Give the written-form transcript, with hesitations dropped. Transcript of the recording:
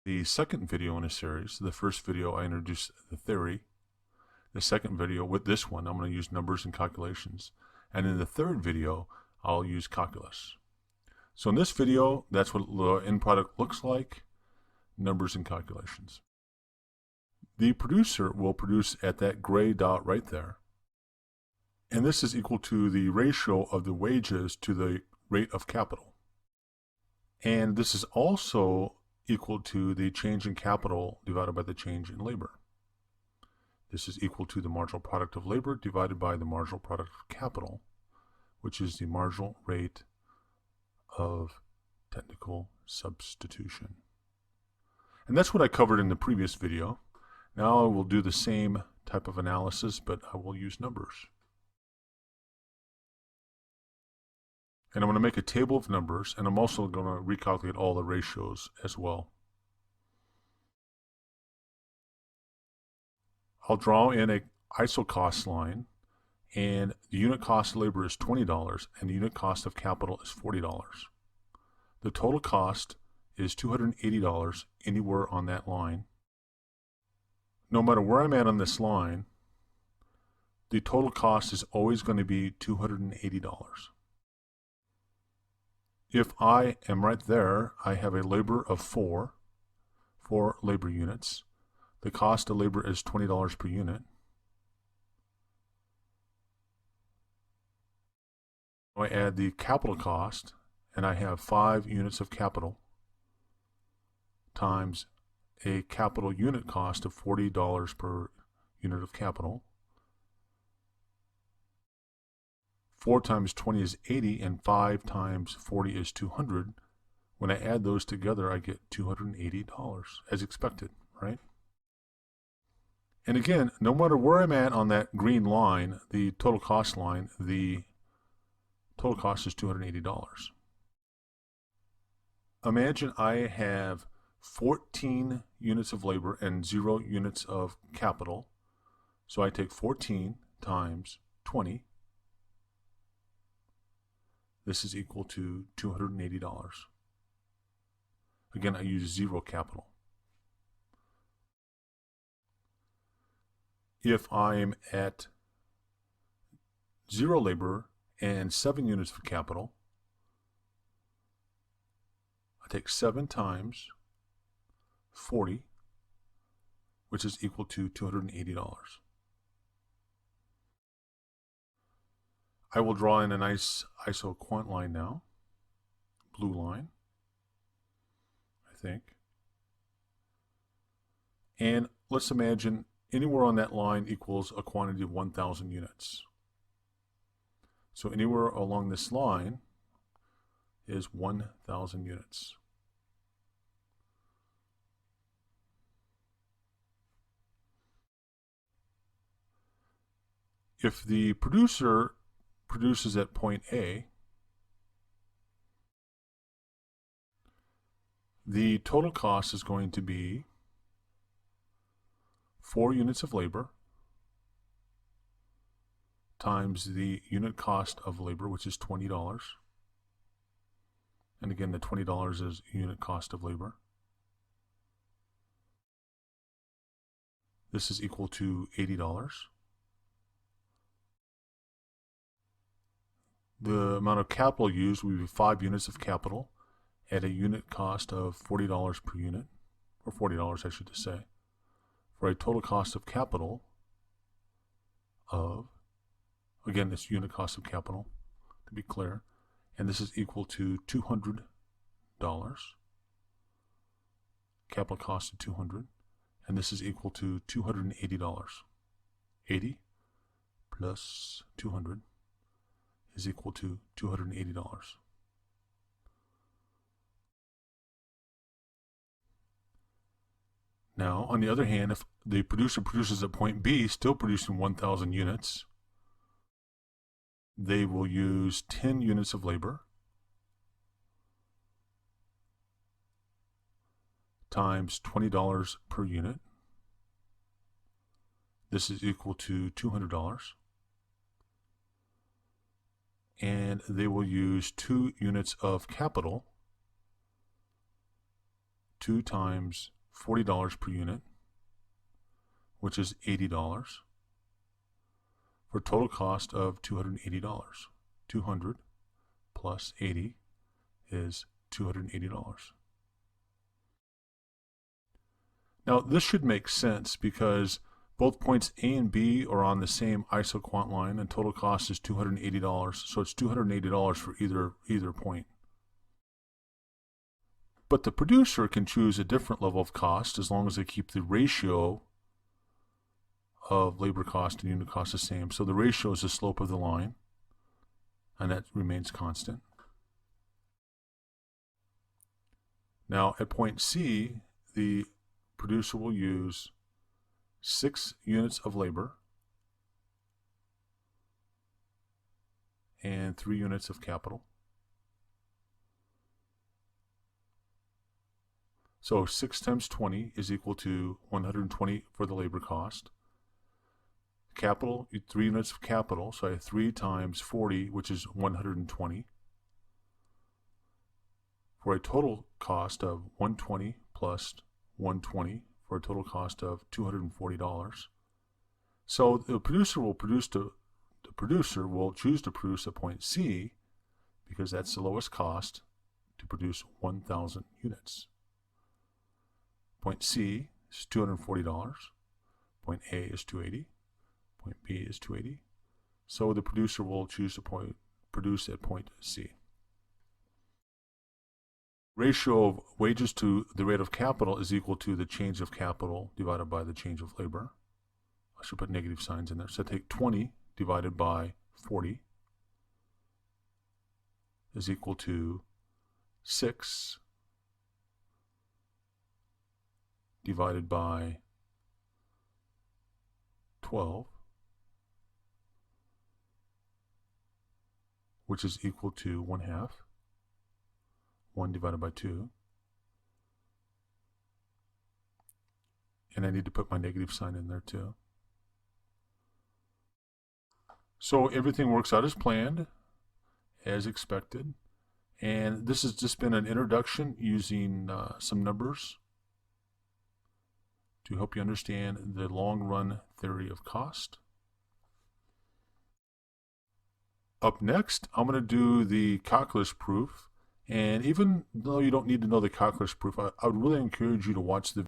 the second video in a series. The first video I introduced the theory. The second video with this one I'm going to use numbers and calculations. And in the third video I'll use calculus. So in this video that's what the end product looks like, numbers and calculations. The producer will produce at that gray dot right there. And this is equal to the ratio of the wages to the rate of capital. And this is also equal to the change in capital divided by the change in labor. This is equal to the marginal product of labor divided by the marginal product of capital, which is the marginal rate of technical substitution. And that's what I covered in the previous video. Now I will do the same type of analysis, but I will use numbers. And I'm going to make a table of numbers, and I'm also going to recalculate all the ratios as well. I'll draw in an ISO cost line, and the unit cost of labor is $20, and the unit cost of capital is $40. The total cost is $280 anywhere on that line. No matter where I'm at on this line, the total cost is always going to be $280. If I am right there, I have a labor of 4 labor units. The cost of labor is $20 per unit. I add the capital cost, and I have 5 units of capital times a capital unit cost of $40 per unit of capital. 4 times 20 is 80, and 5 times 40 is 200. When I add those together, I get $280, as expected, right? And again, no matter where I'm at on that green line, the total cost line, the total cost is $280. Imagine I have 14 units of labor and 0 units of capital. So I take 14 times 20. This is equal to $280. Again, I use 0 capital. If I'm at 0 labor and 7 units of capital, I take 7 times 40, which is equal to $280. I will draw in a nice ISO quant line now, blue line, I think. And let's imagine anywhere on that line equals a quantity of 1,000 units. So anywhere along this line is 1,000 units. If the producer produces at point A, the total cost is going to be 4 units of labor times the unit cost of labor, which is $20. And again, the $20 is unit cost of labor. This is equal to $80. The amount of capital used will be 5 units of capital at a unit cost of $40 per unit, or $40 I should say, for a total cost of capital of, again, this unit cost of capital, to be clear, and this is equal to $200. Capital cost of $200, and this is equal to $280. 80 plus 200 is equal to $280. Now, on the other hand, if the producer produces at point B, still producing 1,000 units, they will use 10 units of labor times $20 per unit. This is equal to $200. And they will use 2 units of capital, 2 times $40 per unit, which is $80, for a total cost of $280. 200 plus 80 is $280. Now this should make sense because both points A and B are on the same isoquant line and total cost is $280, so it's $280 for either point. But the producer can choose a different level of cost as long as they keep the ratio of labor cost and unit cost the same. So the ratio is the slope of the line, and that remains constant. Now at point C, the producer will use 6 units of labor and 3 units of capital. So 6 times 20 is equal to 120 for the labor cost. Capital, 3 units of capital, so I have 3 times 40, which is 120, for a total cost of 120 plus 120 for a total cost of $240. So the producer will choose to produce at point C because that's the lowest cost to produce 1,000 units. Point C is $240. Point A is $280. Point B is $280. So the producer will choose to produce at point C. Ratio of wages to the rate of capital is equal to the change of capital divided by the change of labor. I should put negative signs in there. So take 20 divided by 40 is equal to 6 divided by 12, which is equal to 1/2. 1 divided by 2. And I need to put my negative sign in there too. So everything works out as planned, as expected. And this has just been an introduction using some numbers to help you understand the long-run theory of cost. Up next, I'm going to do the calculus proof. And even though you don't need to know the calculus proof, I would really encourage you to watch the